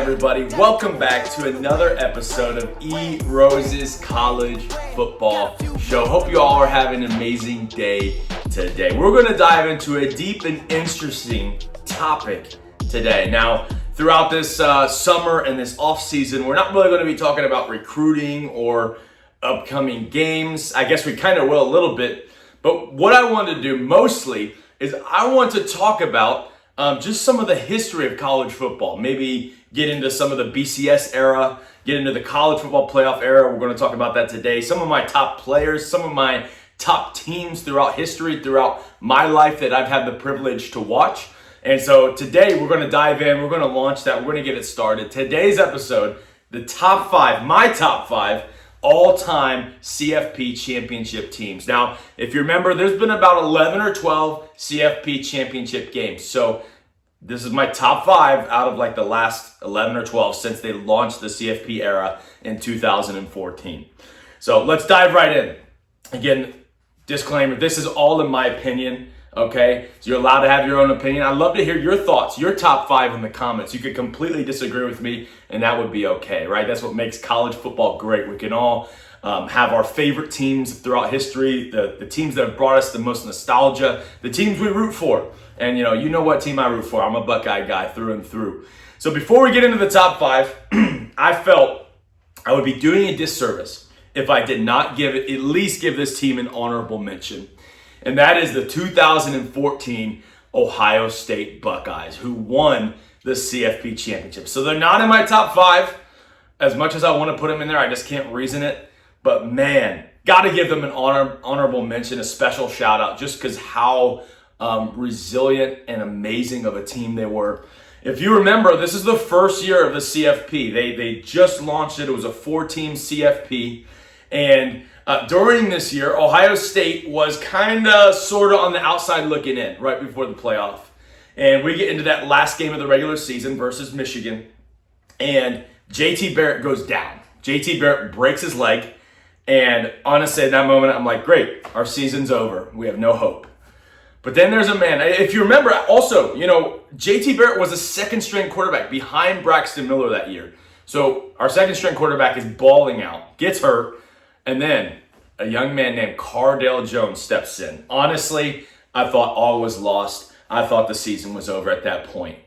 everybody? Welcome back to another episode of E. Rose's College Football Show. Hope you all are having an amazing day today. We're going to dive into a deep and interesting topic today. Now, throughout this summer and this off season, we're not really going to be talking about recruiting or upcoming games. I guess we kind of will a little bit. But what I want to do mostly is I want to talk about just some of the history of college football. Maybe get into some of the BCS era, get into the college football playoff era. We're going to talk about that today. Some of my top players, some of my top teams throughout history, throughout my life that I've had the privilege to watch. And so today we're going to dive in. We're going to launch that. We're going to get it started. Today's episode, the top five, my top five all-time CFP championship teams. Now, if you remember, there's been about 11 or 12 CFP championship games. So this is my top five out of like the last 11 or 12 since they launched the CFP era in 2014. So let's dive right in. Again, disclaimer, this is all in my opinion. Okay, so you're allowed to have your own opinion. I'd love to hear your thoughts, your top five in the comments. You could completely disagree with me, and that would be okay, right? That's what makes college football great. We can all have our favorite teams throughout history, the teams that have brought us the most nostalgia, the teams we root for. And you know what team I root for. I'm a Buckeye guy through and through. So before we get into the top five, I felt I would be doing a disservice if I did not at least give this team an honorable mention. And that is the 2014 Ohio State Buckeyes, who won the CFP championship. So they're not in my top five. As much as I want to put them in there, I just can't reason it. But man, got to give them an honorable mention, a special shout out, just because how resilient and amazing of a team they were. If you remember, this is the first year of the CFP. They just launched it. It was a 4-team CFP. And during this year, Ohio State was kind of sort of on the outside looking in right before the playoff. And we get into that last game of the regular season versus Michigan. And JT Barrett goes down. JT Barrett breaks his leg. And honestly, at that moment, I'm like, great, our season's over. We have no hope. But then there's a man. If you remember, also, JT Barrett was a second-string quarterback behind Braxton Miller that year. So our second-string quarterback is balling out, gets hurt. And then a young man named Cardale Jones steps in. Honestly, I thought all was lost. I thought the season was over at that point.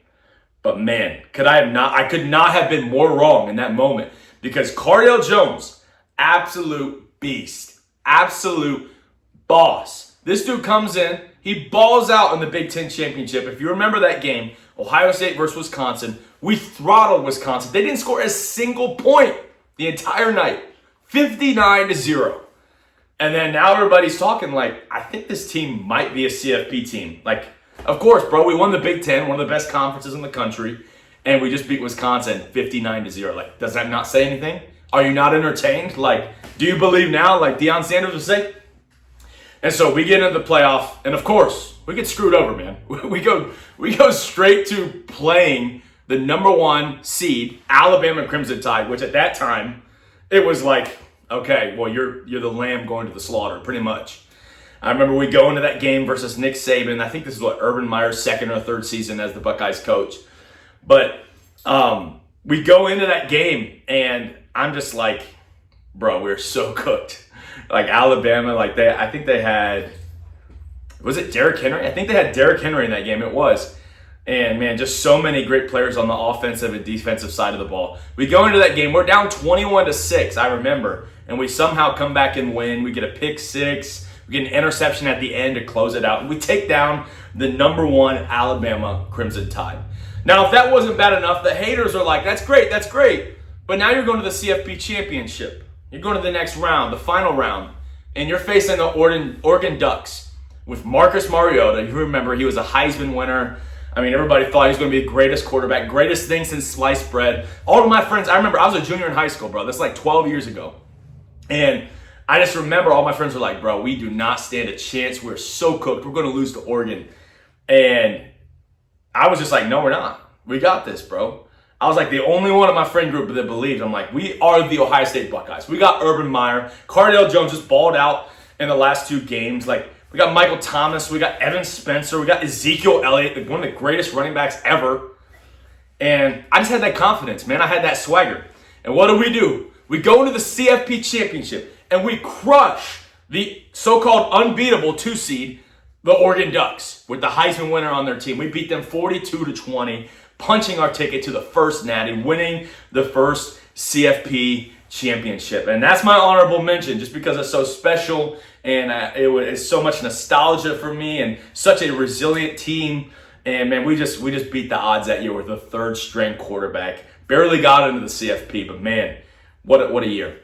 But man, I could not have been more wrong in that moment, because Cardale Jones, absolute beast, absolute boss. This dude comes in, he balls out in the Big Ten championship. If you remember that game, Ohio State versus Wisconsin, we throttled Wisconsin. They didn't score a single point the entire night. 59-0. And then now everybody's talking like, I think this team might be a CFP team. Like, of course, bro, we won the Big Ten, one of the best conferences in the country, and we just beat Wisconsin 59-0. Like, does that not say anything? Are you not entertained? Like, do you believe now, like Deion Sanders would say? And so we get into the playoff, and of course, we get screwed over, man. We go straight to playing the number one seed, Alabama Crimson Tide, which at that time, it was like, okay, well, you're the lamb going to the slaughter, pretty much. I remember we go into that game versus Nick Saban. I think this is Urban Meyer's second or third season as the Buckeyes coach. But we go into that game, and I'm just like, bro, we're so cooked. Like Alabama, I think they had, was it Derrick Henry? I think they had Derrick Henry in that game. It was. And man, just so many great players on the offensive and defensive side of the ball. We go into that game, we're down 21-6, I remember. And we somehow come back and win. We get a pick six, we get an interception at the end to close it out. And we take down the number one Alabama Crimson Tide. Now, if that wasn't bad enough, the haters are like, that's great. But now you're going to the CFP championship. You're going to the next round, the final round. And you're facing the Oregon Ducks with Marcus Mariota. You remember, he was a Heisman winner. I mean, everybody thought he was going to be the greatest quarterback, greatest thing since sliced bread. All of my friends, I remember I was a junior in high school, bro. That's like 12 years ago. And I just remember all my friends were like, bro, we do not stand a chance. We're so cooked. We're going to lose to Oregon. And I was just like, no, we're not. We got this, bro. I was like the only one in my friend group that believed. I'm like, we are the Ohio State Buckeyes. We got Urban Meyer. Cardale Jones just balled out in the last two games. Like, we got Michael Thomas. We got Evan Spencer. We got Ezekiel Elliott, one of the greatest running backs ever. And I just had that confidence, man. I had that swagger. And what do? We go into the CFP championship and we crush the so-called unbeatable 2 seed, the Oregon Ducks, with the Heisman winner on their team. We beat them 42-20, punching our ticket to the first natty, winning the first CFP championship. And that's my honorable mention, just because it's so special and it's so much nostalgia for me and such a resilient team. And man, we just beat the odds that year with a 3rd-string quarterback. Barely got into the CFP, but man, what a year!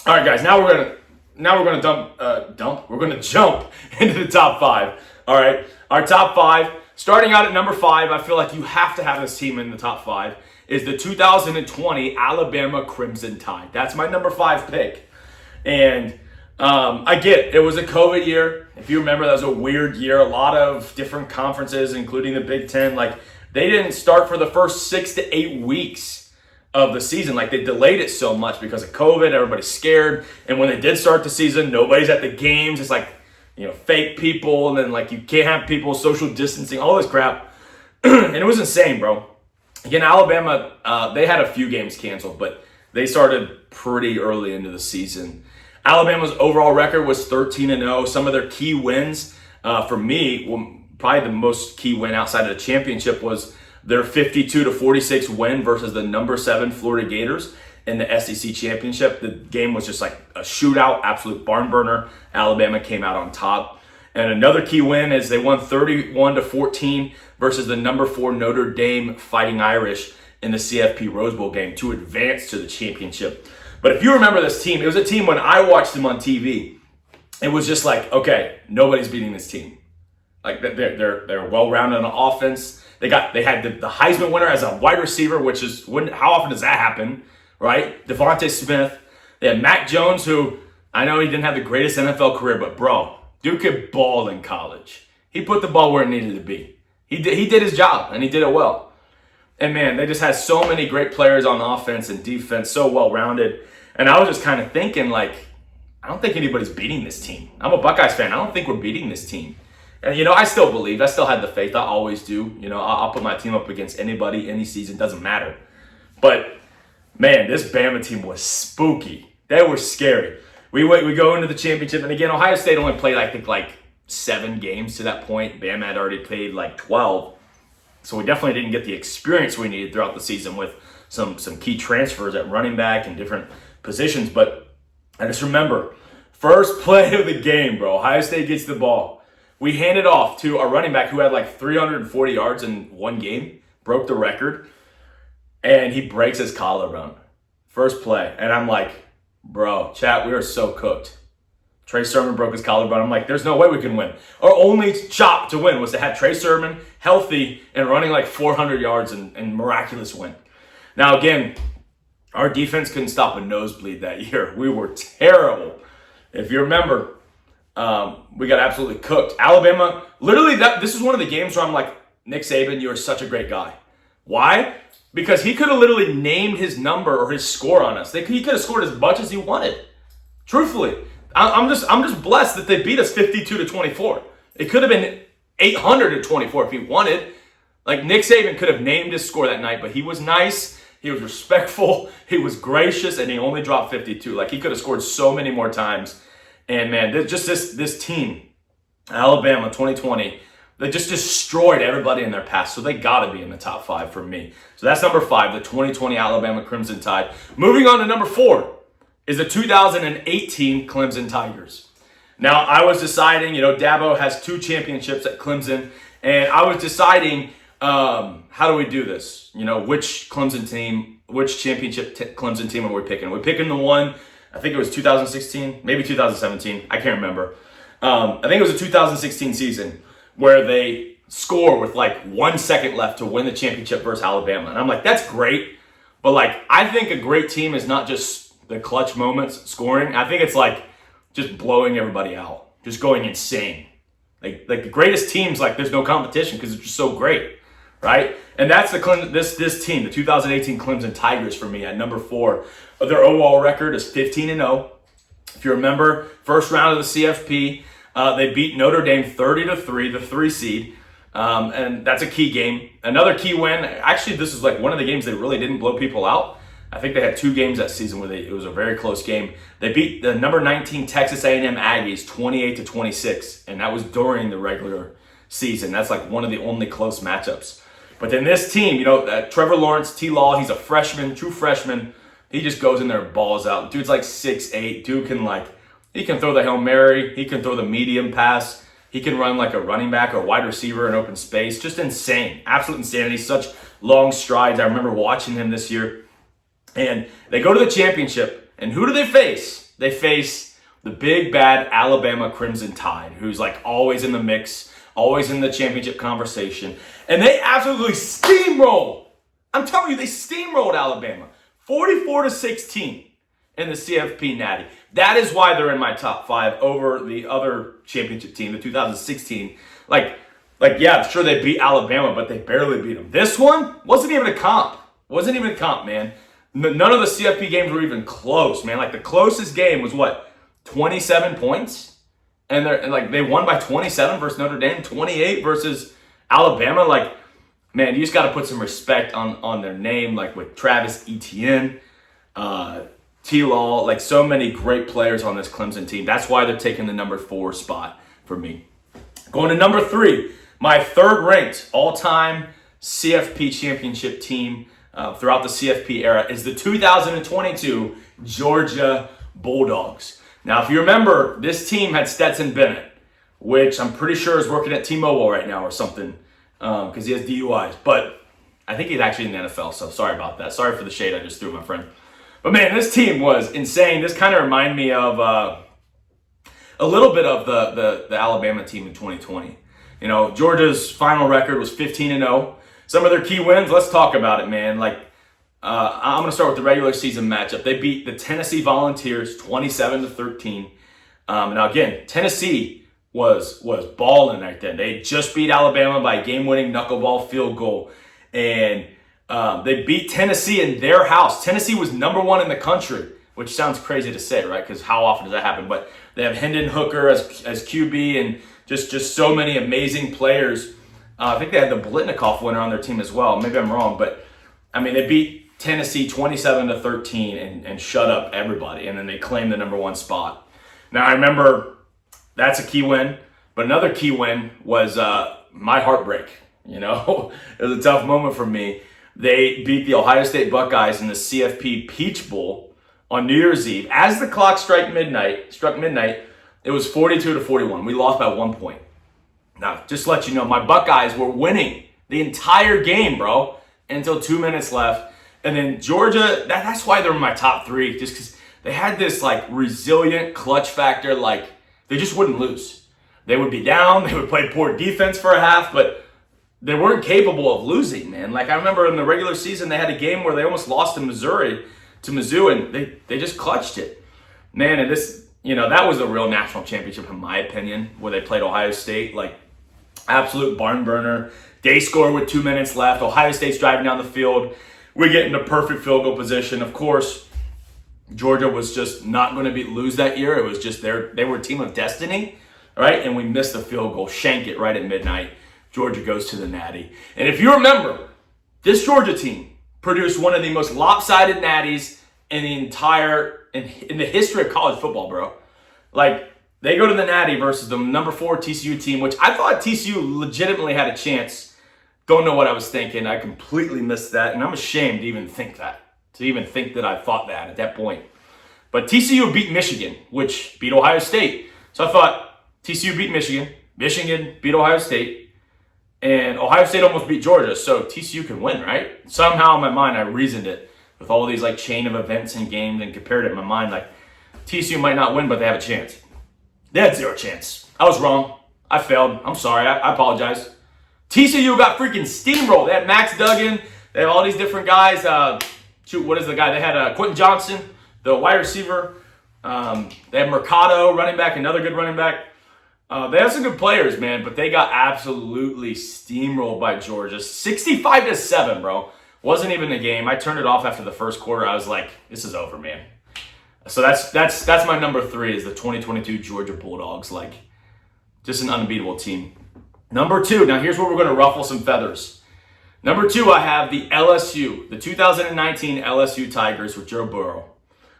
All right, guys, now we're gonna jump into the top 5. All right, our top 5, starting out at number 5. I feel like you have to have this team in the top 5. Is the 2020 Alabama Crimson Tide. That's my number 5 pick, and I get it was a COVID year. If you remember, that was a weird year. A lot of different conferences, including the Big Ten, like they didn't start for the first 6 to 8 weeks of the season. Like they delayed it so much because of COVID. Everybody's scared, and when they did start the season, nobody's at the games. It's like, fake people, and then like you can't have people, social distancing, all this crap, and it was insane, bro. Again, Alabama, they had a few games canceled, but they started pretty early into the season. Alabama's overall record was 13-0. Some of their key wins, for me, probably the most key win outside of the championship was their 52-46 win versus the number 7 Florida Gators in the SEC championship. The game was just like a shootout, absolute barn burner. Alabama came out on top. And another key win is they won 31-14 versus the number 4 Notre Dame Fighting Irish in the CFP Rose Bowl game to advance to the championship. But if you remember this team, it was a team when I watched them on TV, it was just like, okay, nobody's beating this team. Like they're well-rounded on offense. They had the Heisman winner as a wide receiver, which is how often does that happen, right? Devontae Smith. They had Mac Jones, who I know he didn't have the greatest NFL career, but bro, dude could ball in college. He put the ball where it needed to be. He did his job, and he did it well. And man, they just had so many great players on offense and defense, so well-rounded. And I was just kind of thinking, like, I don't think anybody's beating this team. I'm a Buckeyes fan. I don't think we're beating this team. And, I still believed. I still had the faith. I always do. I'll put my team up against anybody, any season. Doesn't matter. But, man, this Bama team was spooky. They were scary. We go into the championship. And, again, Ohio State only played, I think, like 7 games to that point. Bama had already played, like, 12. So we definitely didn't get the experience we needed throughout the season with some key transfers at running back and different positions. But I just remember, first play of the game, bro. Ohio State gets the ball. We hand it off to a running back who had like 340 yards in one game, broke the record, and he breaks his collarbone. First play. And I'm like, bro, chat, we are so cooked. Trey Sermon broke his collarbone. I'm like, there's no way we can win. Our only shot to win was to have Trey Sermon healthy and running like 400 yards and miraculous win. Now, again, our defense couldn't stop a nosebleed that year. We were terrible. If you remember, we got absolutely cooked. Alabama, literally, this is one of the games where I'm like, Nick Saban, you are such a great guy. Why? Because he could have literally named his number or his score on us. He could have scored as much as he wanted. Truthfully. I'm just blessed that they beat us 52-24. It could have been 800-24 if he wanted. Like, Nick Saban could have named his score that night, but he was nice, he was respectful, he was gracious, and he only dropped 52. Like, he could have scored so many more times. And man, this team, Alabama 2020, they just destroyed everybody in their path. So they got to be in the top 5 for me. So that's number 5, the 2020 Alabama Crimson Tide. Moving on to number 4 is the 2018 Clemson Tigers. Now, I was deciding, Dabo has 2 championships at Clemson, and I was deciding, how do we do this? Which championship Clemson team are we picking? Are we picking the one, I think it was 2016, maybe 2017, I can't remember. I think it was a 2016 season where they score with like 1 second left to win the championship versus Alabama. And I'm like, that's great, but like, I think a great team is not just the clutch moments scoring. I think it's like just blowing everybody out, just going insane. Like the greatest teams, like there's no competition because it's just so great, right? And that's this team, the 2018 Clemson Tigers for me at number 4. Their overall record is 15-0. If you remember, first round of the CFP, they beat Notre Dame 30-3, the 3 seed. And that's a key game. Another key win. Actually, this is like one of the games that really didn't blow people out. I think they had 2 games that season where it was a very close game. They beat the number 19 Texas A&M Aggies 28-26, and that was during the regular season. That's like one of the only close matchups. But then this team, Trevor Lawrence, T-Law, he's a freshman, true freshman. He just goes in there and balls out. Dude's like 6'8". Dude he can throw the Hail Mary. He can throw the medium pass. He can run like a running back or wide receiver in open space. Just insane. Absolute insanity. Such long strides. I remember watching him this year. And they go to the championship. And who do they face? They face the big, bad Alabama Crimson Tide, who's like always in the mix, always in the championship conversation. And they absolutely steamroll. I'm telling you, they steamrolled Alabama. 44-16 in the CFP Natty. That is why they're in my top 5 over the other championship team, the 2016. Yeah, sure they beat Alabama, but they barely beat them. This one wasn't even a comp. Man. None of the CFP games were even close, man. Like the closest game was 27 points? And they won by 27 versus Notre Dame, 28 versus Alabama. Man, you just got to put some respect on their name, like with Travis Etienne, T-Law, so many great players on this Clemson team. That's why they're taking the number 4 spot for me. Going to number 3, my third ranked all-time CFP championship team throughout the CFP era is the 2022 Georgia Bulldogs. Now, if you remember, this team had Stetson Bennett, which I'm pretty sure is working at T-Mobile right now or something because he has DUIs. But I think he's actually in the NFL, so sorry about that. Sorry for the shade I just threw, my friend. But man, this team was insane. This kind of reminded me of a little bit of the Alabama team in 2020. Georgia's final record was 15-0. Some of their key wins, let's talk about it, man. I'm going to start with the regular season matchup. They beat the Tennessee Volunteers 27-13. Now again, Tennessee was balling right then. They just beat Alabama by a game-winning knuckleball field goal. And they beat Tennessee in their house. Tennessee was number 1 in the country, which sounds crazy to say, right? Because how often does that happen? But they have Hendon Hooker as QB and just so many amazing players. I think they had the Blitnikoff winner on their team as well. Maybe I'm wrong, but I mean, they beat Tennessee 27-13 and shut up everybody, and then they claimed the number 1 spot. Now, I remember that's a key win, but another key win was my heartbreak. It was a tough moment for me. They beat the Ohio State Buckeyes in the CFP Peach Bowl on New Year's Eve. As the clock struck midnight, it was 42-41. We lost by 1 point. Now, just to let you know, my Buckeyes were winning the entire game, bro, until 2 minutes left. And then Georgia, that's why they're in my top 3, just because they had this, resilient clutch factor. They just wouldn't lose. They would be down. They would play poor defense for a half, but they weren't capable of losing, man. I remember in the regular season, they had a game where they almost lost to Mizzou, and they just clutched it. Man, and this, that was a real national championship, in my opinion, where they played Ohio State, absolute barn burner. They score with 2 minutes left. Ohio State's driving down the field. We get into perfect field goal position. Of course, Georgia was just not going to lose that year. It was just they were a team of destiny, right? And we missed the field goal, shank it right at midnight. Georgia goes to the Natty. And if you remember, this Georgia team produced one of the most lopsided Natties in the history of college football, bro. They go to the Natty versus the number 4 TCU team, which I thought TCU legitimately had a chance. Don't know what I was thinking. I completely missed that, and I'm ashamed to even think that I thought that at that point. But TCU beat Michigan, which beat Ohio State. So I thought TCU beat Michigan, Michigan beat Ohio State, and Ohio State almost beat Georgia, so TCU can win, right? Somehow in my mind, I reasoned it with all these chain of events and games and compared it in my mind. TCU might not win, but they have a chance. They had 0 chance. I was wrong. I failed. I'm sorry. I apologize. TCU got freaking steamrolled. They had Max Duggan. They have all these different guys. What is the guy? They had Quentin Johnson, the wide receiver. They had Mercado, running back, another good running back. They have some good players, man, but they got absolutely steamrolled by Georgia. 65-7, bro. Wasn't even the game. I turned it off after the first quarter. I was like, this is over, man. So that's my number 3 is the 2022 Georgia Bulldogs. Just an unbeatable team. Number 2, now here's where we're going to ruffle some feathers. Number 2, I have the LSU, the 2019 LSU Tigers with Joe Burrow.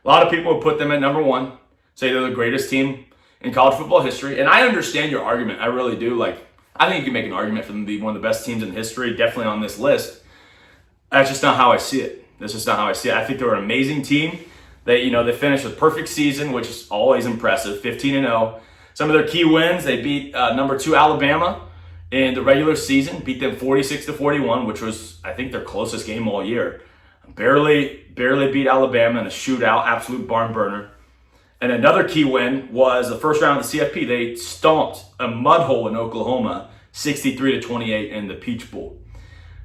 A lot of people would put them at number 1, say they're the greatest team in college football history. And I understand your argument. I really do. I think you can make an argument for them to be one of the best teams in history, definitely on this list. That's just not how I see it. That's just not how I see it. I think they're an amazing team. They finished with perfect season, which is always impressive, 15-0. Some of their key wins, they beat number 2 Alabama in the regular season, beat them 46-41, which was, I think, their closest game all year. Barely beat Alabama in a shootout, absolute barn burner. And another key win was the first round of the CFP. They stomped a mud hole in Oklahoma, 63-28 in the Peach Bowl.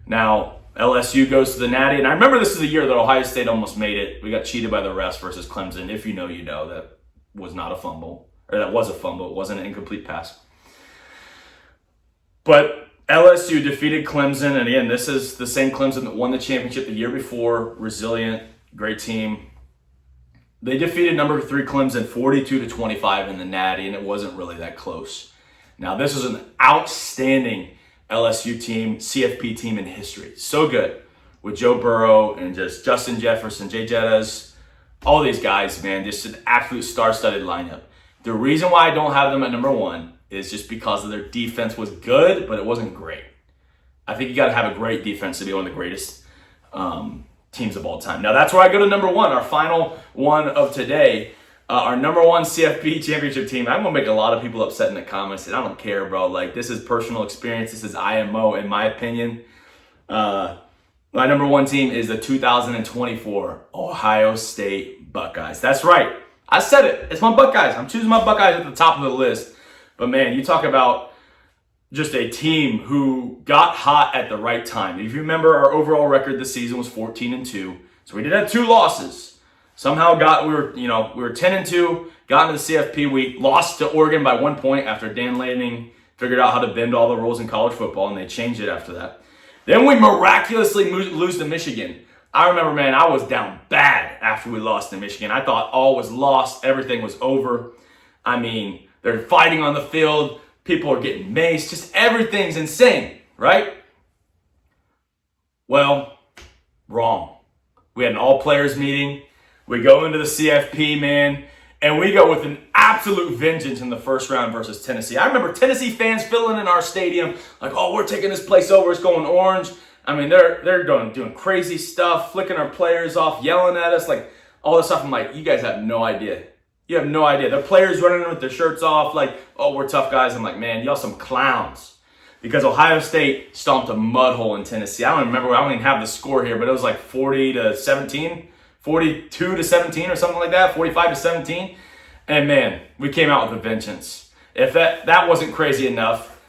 Now, LSU goes to the Natty, and I remember this is the year that Ohio State almost made it. We got cheated by the refs versus Clemson. If you know, you know. That was not a fumble, or that was a fumble. It wasn't an incomplete pass. But LSU defeated Clemson, and again, this is the same Clemson that won the championship the year before. Resilient, great team. They defeated number 3 Clemson 42-25 in the Natty, and it wasn't really that close. Now, this is an outstanding LSU team, CFP team in history. So good with Joe Burrow and just Justin Jefferson, Jay Jettas, all these guys, man, just an absolute star-studded lineup. The reason why I don't have them at number 1 is just because of their defense was good, but it wasn't great. I think you got to have a great defense to be one of the greatest teams of all time. Now, that's where I go to number 1, our final one of today. Our number 1 CFP championship team. I'm going to make a lot of people upset in the comments, and I don't care, bro. This is personal experience. This is IMO, in my opinion. My number 1 team is the 2024 Ohio State Buckeyes. That's right. I said it. It's my Buckeyes. I'm choosing my Buckeyes at the top of the list. But, man, you talk about just a team who got hot at the right time. If you remember, our overall record this season was 14-2. So we did have 2 losses. Somehow we were 10-2, got into the CFP. We lost to Oregon by 1 point after Dan Lanning figured out how to bend all the rules in college football, and they changed it after that. Then we miraculously lose to Michigan. I remember, man, I was down bad after we lost to Michigan. I thought all was lost. Everything was over. I mean, they're fighting on the field. People are getting maced. Just everything's insane, right? Well, wrong. We had an all-players meeting. We go into the CFP, man, and we go with an absolute vengeance in the first round versus Tennessee. I remember Tennessee fans filling in our stadium like, oh, we're taking this place over. It's going orange. I mean, they're doing crazy stuff, flicking our players off, yelling at us, like all this stuff. I'm like, you guys have no idea. You have no idea. The players running with their shirts off like, oh, we're tough guys. I'm like, man, y'all some clowns. Because Ohio State stomped a mud hole in Tennessee. I don't even have the score here, but it was like 40-17, 42-17 or something like that, 45-17. And man, we came out with a vengeance. If that wasn't crazy enough,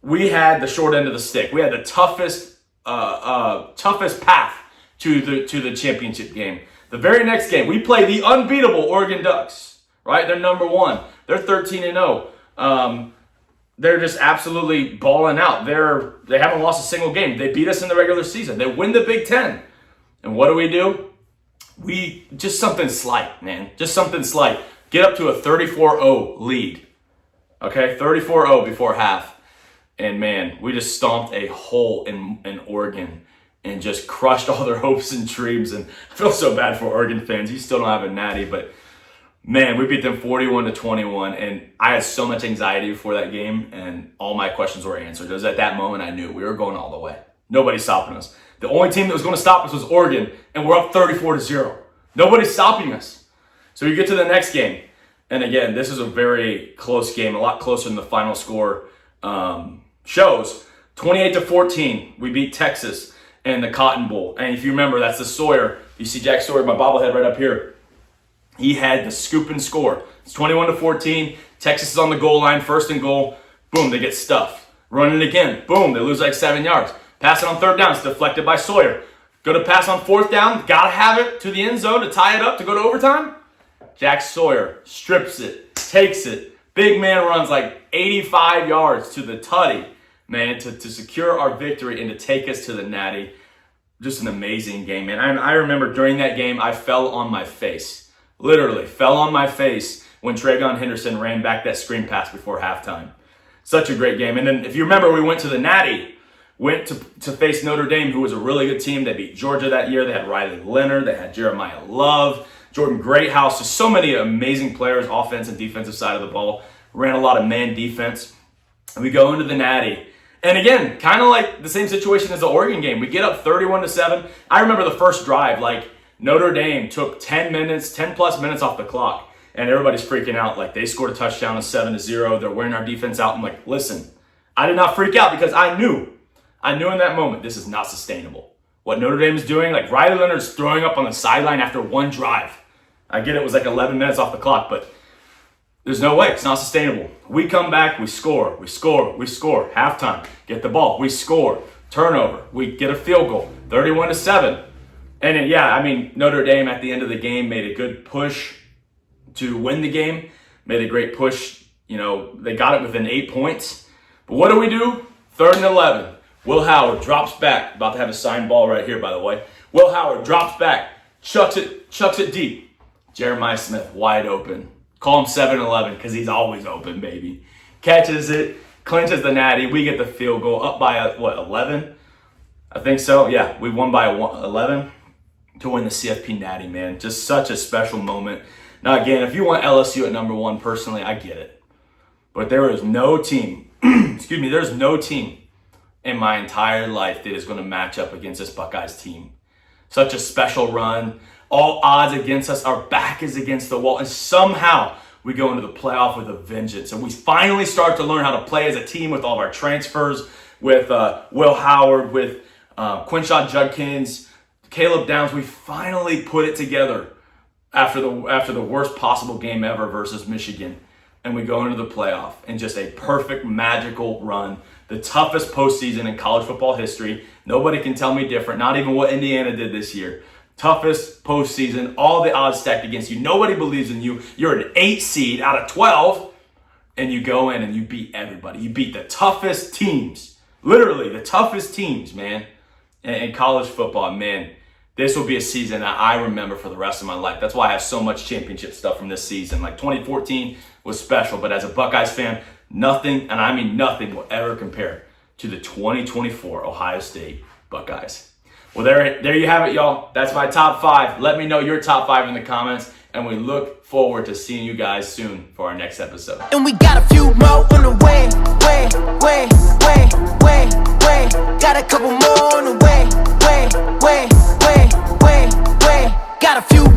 we had the short end of the stick. We had the toughest path to the championship game. The very next game, we play the unbeatable Oregon Ducks. Right? They're number 1. They're 13-0. They're just absolutely balling out. They haven't lost a single game. They beat us in the regular season. They win the Big Ten. And what do? We just something slight, man. Just something slight. Get up to a 34-0 lead. Okay? 34-0 before half. And man, we just stomped a hole in Oregon and just crushed all their hopes and dreams. And I feel so bad for Oregon fans. You still don't have a natty, but man, we beat them 41-21, and I had so much anxiety before that game, and all my questions were answered. It was at that moment I knew we were going all the way. Nobody's stopping us. The only team that was going to stop us was Oregon, and we're up 34-0. Nobody's stopping us. So we get to the next game, and again, this is a very close game, a lot closer than the final score shows. 28-14, we beat Texas in the Cotton Bowl. And if you remember, that's the Sawyer. You see Jack Sawyer, my bobblehead right up here. He had the scoop and score. It's 21-14. Texas is on the goal line, 1st and goal. Boom, they get stuffed. Run it again. Boom, they lose like 7 yards. Pass it on 3rd down. It's deflected by Sawyer. Go to pass on 4th down. Got to have it to the end zone to tie it up to go to overtime. Jack Sawyer strips it, takes it. Big man runs like 85 yards to the tutty, man, to secure our victory and to take us to the natty. Just an amazing game, man. I remember during that game, I fell on my face. Literally fell on my face when Travion Henderson ran back that screen pass before halftime. Such a great game. And then if you remember, we went to the Natty, went to face Notre Dame, who was a really good team. They beat Georgia that year. They had Riley Leonard. They had Jeremiah Love, Jordan Greathouse. Just so many amazing players, offense and defensive side of the ball. Ran a lot of man defense. And we go into the Natty. And again, kind of like the same situation as the Oregon game. We get up 31-7. I remember the first drive, like Notre Dame took 10 plus minutes off the clock. And everybody's freaking out. Like they scored a touchdown of 7-0. They're wearing our defense out. I'm like, listen, I did not freak out because I knew in that moment, this is not sustainable. What Notre Dame is doing, like Riley Leonard's throwing up on the sideline after one drive. I get it was like 11 minutes off the clock, but there's no way. It's not sustainable. We come back, we score. Halftime, get the ball, we score. Turnover, we get a field goal, 31-7. And then, yeah, I mean, Notre Dame at the end of the game made a good push to win the game. Made a great push. You know, they got it within 8 points. But what do? 3rd and 11. Will Howard drops back. About to have a signed ball right here, by the way. Will Howard drops back, chucks it deep. Jeremiah Smith wide open. Call him 7-11 because he's always open, baby. Catches it, clinches the Natty. We get the field goal up by, 11? I think so. Yeah, we won by 11 to win the CFP Natty, man. Just such a special moment. Now, again, if you want LSU at number 1, personally, I get it. But there is no team, there's no team in my entire life that is going to match up against this Buckeyes team. Such a special run. All odds against us. Our back is against the wall. And somehow we go into the playoff with a vengeance. And we finally start to learn how to play as a team with all of our transfers, with Will Howard, with Quinshaw Judkins, Caleb Downs. We finally put it together after the worst possible game ever versus Michigan. And we go into the playoff in just a perfect, magical run. The toughest postseason in college football history. Nobody can tell me different. Not even what Indiana did this year. Toughest postseason. All the odds stacked against you. Nobody believes in you. You're an 8 seed out of 12. And you go in and you beat everybody. You beat the toughest teams. Literally, the toughest teams, man. In college football, man. This will be a season that I remember for the rest of my life. That's why I have so much championship stuff from this season. Like 2014 was special, but as a Buckeyes fan, nothing, and I mean nothing, will ever compare to the 2024 Ohio State Buckeyes. Well, there you have it, y'all. That's my top 5. Let me know your top 5 in the comments, and we look forward to seeing you guys soon for our next episode. And we got a few more on the way. Got a couple more on the way. Got a few